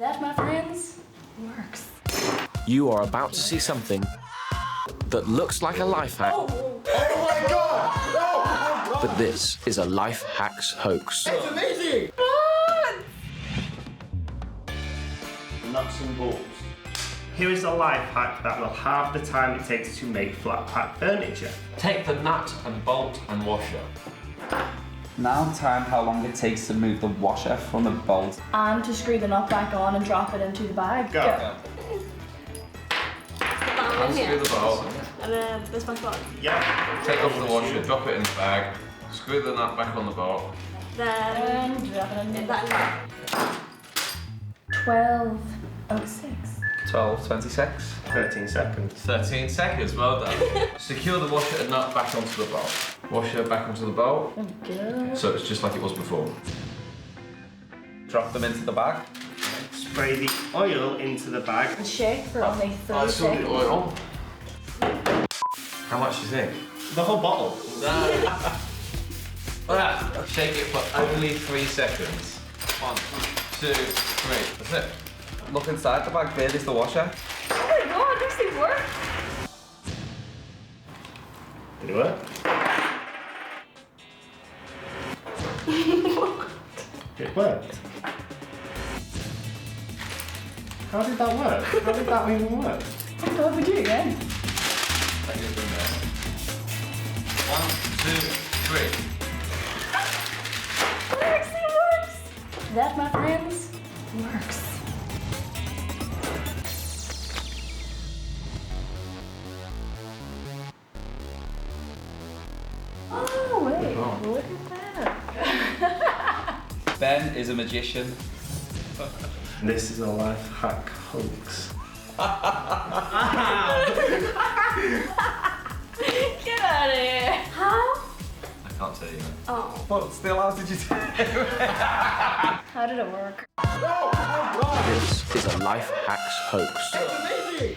That, my friends, works. You are about to see something that looks like a life hack. Oh my God! No! But this is a life hacks hoax. It's amazing! Nuts and bolts. Here is a life hack that will halve the time it takes to make flat pack furniture. Take the nut and bolt and washer. Now time how long it takes to move the washer from the bolt. And to screw the nut back on and drop it into the bag. Go. Unscrew the bolt. And then this one's on. Yeah. Take off the washer, drop it in the bag, screw the nut back on the bolt. Then And drop it in that 12:06. 12:26. 13 seconds. 13 seconds, well done. Secure the washer and nut back onto the bolt. Washer back onto the bolt. Good. So it's just like it was before. Drop them into the bag. Spray the oil into the bag. And shake for only 30 seconds. oil. How much do you think? The whole bottle. Shake it for only 3 seconds. 1, 2, 3. That's it. Look inside the bag, there is the washer. Oh my God, this thing works. Did it work? It worked. How did that work? How did that even work? Oh my God, we do it again. Take it in there. 1, 2, 3. It actually works. That, my friends, works. Oh, wait, look at that. Ben is a magician. This is a life hack hoax. Get out of here. How? I can't tell you that. Oh. But still, how did you do it? How did it work? This is a life hacks hoax. It's amazing!